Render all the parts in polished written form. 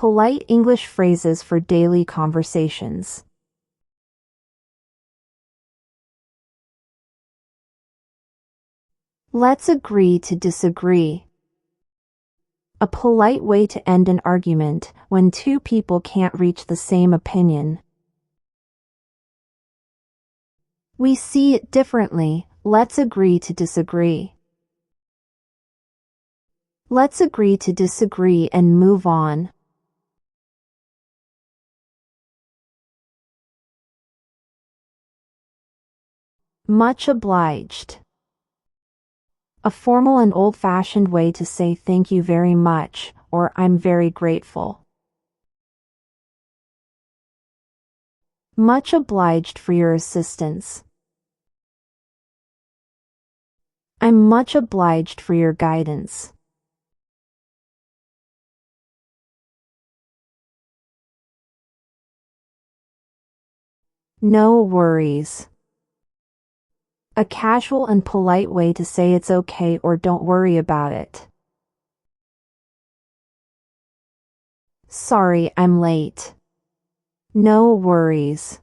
Polite English phrases for daily conversations. Let's agree to disagree. A polite way to end an argument when two people can't reach the same opinion. We see it differently. Let's agree to disagree. Let's agree to disagree and move on. Much obliged. A formal and old-fashioned way to say thank you very much or I'm very grateful. Much obliged for your assistance. I'm much obliged for your guidance. No worries. A casual and polite way to say it's okay or don't worry about it. Sorry, I'm late. No worries.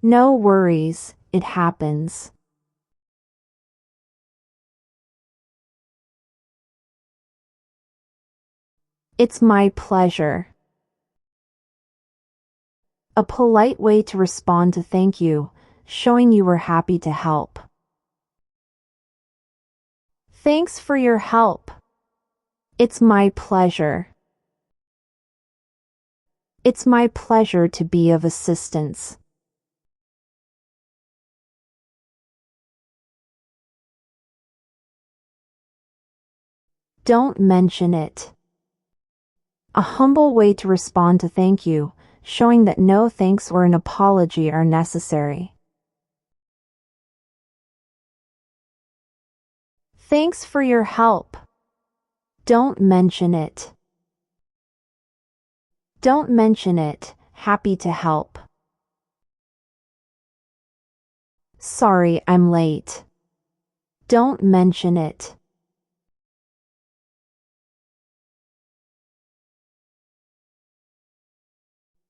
No worries, it happens. It's my pleasure. A polite way to respond to thank you, showing you were happy to help. Thanks for your help. It's my pleasure. It's my pleasure to be of assistance. Don't mention it. A humble way to respond to thank you, showing that no thanks or an apology are necessary. Thanks for your help. Don't mention it. Don't mention it, happy to help. Sorry, I'm late. Don't mention it.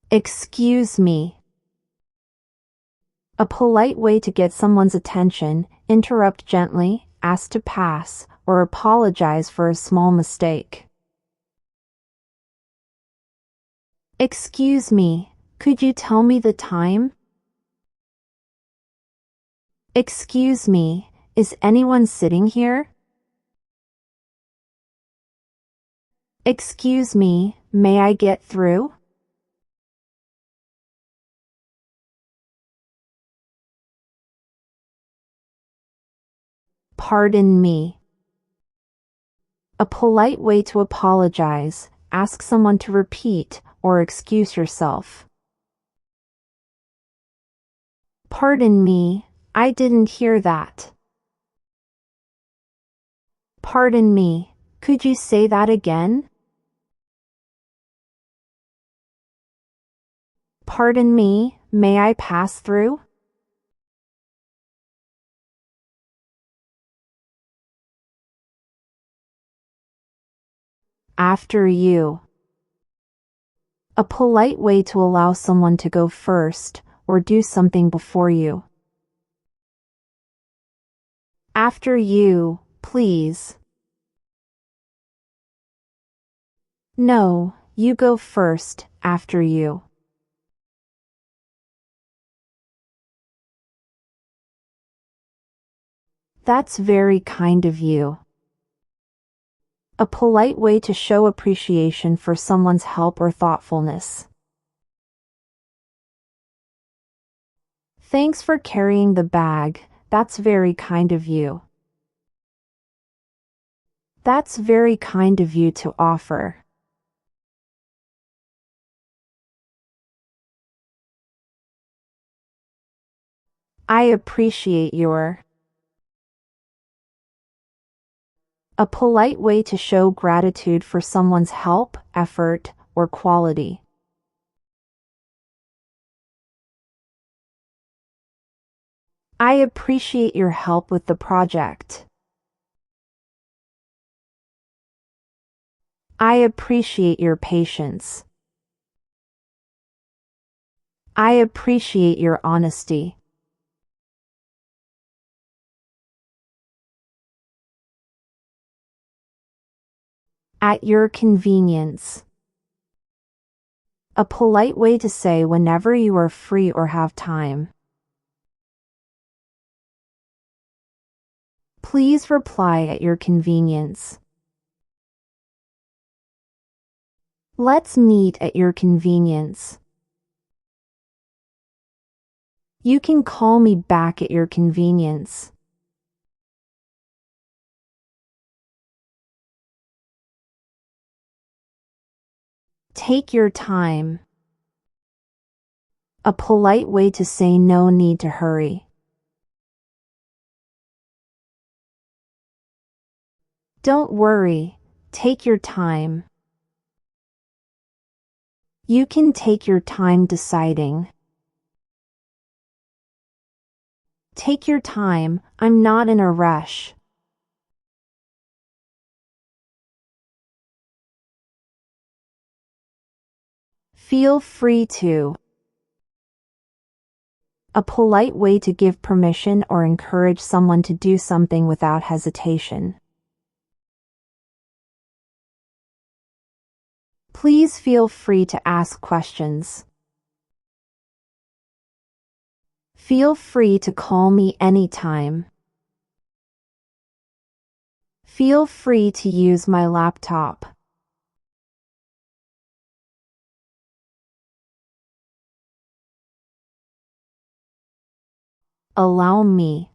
Excuse me. A polite way to get someone's attention, interrupt gently, ask to pass, or apologize for a small mistake. Excuse me, could you tell me the time? Excuse me, is anyone sitting here? Excuse me, may I get through? Pardon me. A polite way to apologize, ask someone to repeat or excuse yourself. Pardon me, I didn't hear that. Pardon me, could you say that again? Pardon me, may I pass through? After you. A polite way to allow someone to go first or do something before you. After you, please. No, you go first, after you. That's very kind of you. A polite way to show appreciation for someone's help or thoughtfulness. Thanks for carrying the bag, that's very kind of you. That's very kind of you to offer. I appreciate your. A polite way to show gratitude for someone's help, effort, or quality. I appreciate your help with the project. I appreciate your patience. I appreciate your honesty. At your convenience. A polite way to say whenever you are free or have time. Please reply at your convenience. Let's meet at your convenience. You can call me back at your convenience. Take your time. A polite way to say no need to hurry. Don't worry, take your time. You can take your time deciding. Take your time, I'm not in a rush. Feel free to. A polite way to give permission or encourage someone to do something without hesitation. Please feel free to ask questions. Feel free to call me anytime. Feel free to use my laptop. Allow me.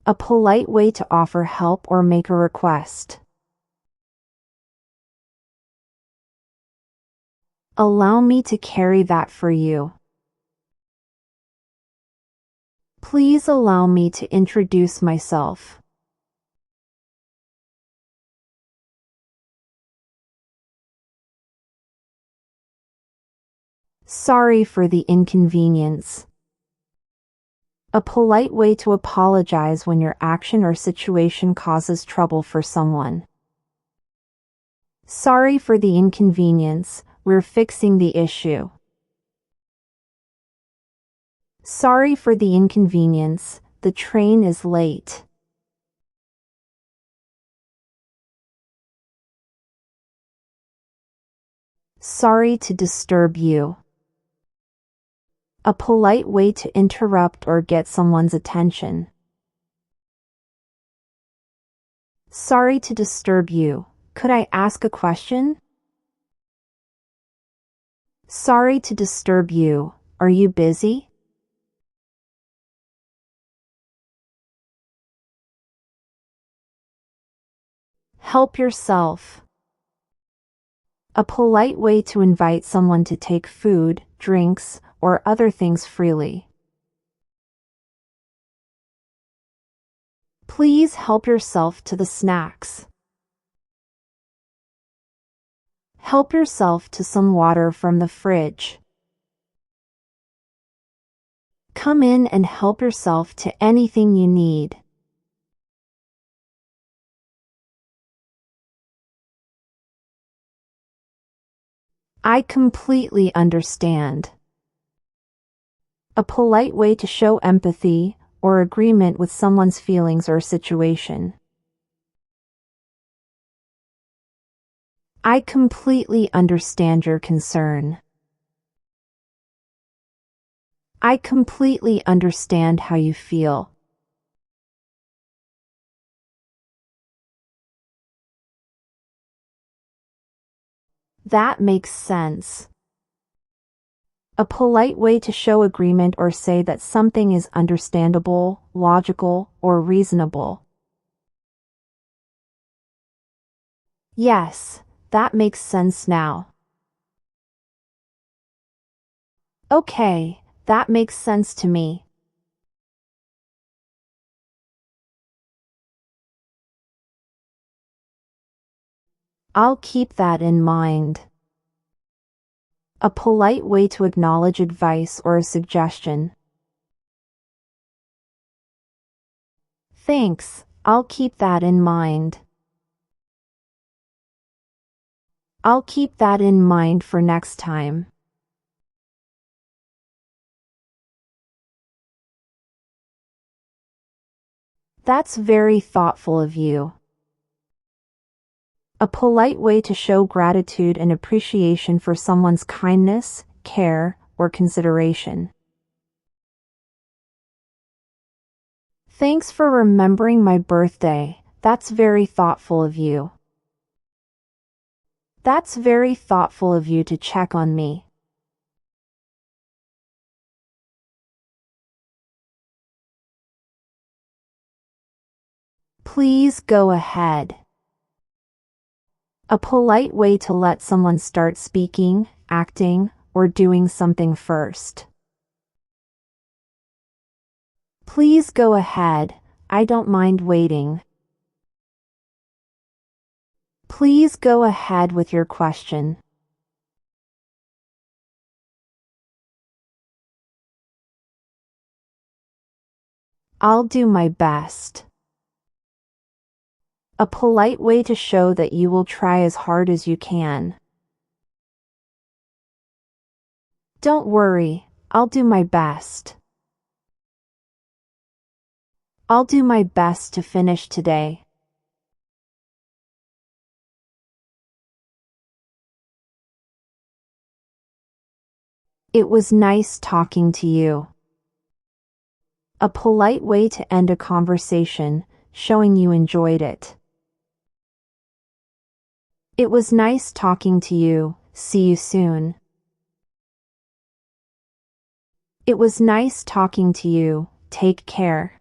A polite way to offer help or make a request. Allow me to carry that for you. Please allow me to introduce myself. Sorry for the inconvenience. A polite way to apologize when your action or situation causes trouble for someone. Sorry for the inconvenience, we're fixing the issue. Sorry for the inconvenience, the train is late. Sorry to disturb you. A polite way to interrupt or get someone's attention. Sorry to disturb you. Could I ask a question? Sorry to disturb you. Are you busy? Help yourself. A polite way to invite someone to take food, drinks, or other things freely. Please help yourself to the snacks. Help yourself to some water from the fridge. Come in and help yourself to anything you need. I completely understand. A polite way to show empathy or agreement with someone's feelings or situation. I completely understand your concern. I completely understand how you feel. That makes sense. A polite way to show agreement or say that something is understandable, logical, or reasonable. Yes, that makes sense now. Okay, that makes sense to me. I'll keep that in mind. A polite way to acknowledge advice or a suggestion. Thanks, I'll keep that in mind. I'll keep that in mind for next time. That's very thoughtful of you. A polite way to show gratitude and appreciation for someone's kindness, care, or consideration. Thanks for remembering my birthday. That's very thoughtful of you. That's very thoughtful of you to check on me. Please go ahead. A polite way to let someone start speaking, acting, or doing something first. Please go ahead. I don't mind waiting. Please go ahead with your question. I'll do my best. A polite way to show that you will try as hard as you can. Don't worry, I'll do my best. I'll do my best to finish today. It was nice talking to you. A polite way to end a conversation, showing you enjoyed it. It was nice talking to you. See you soon. It was nice talking to you. Take care.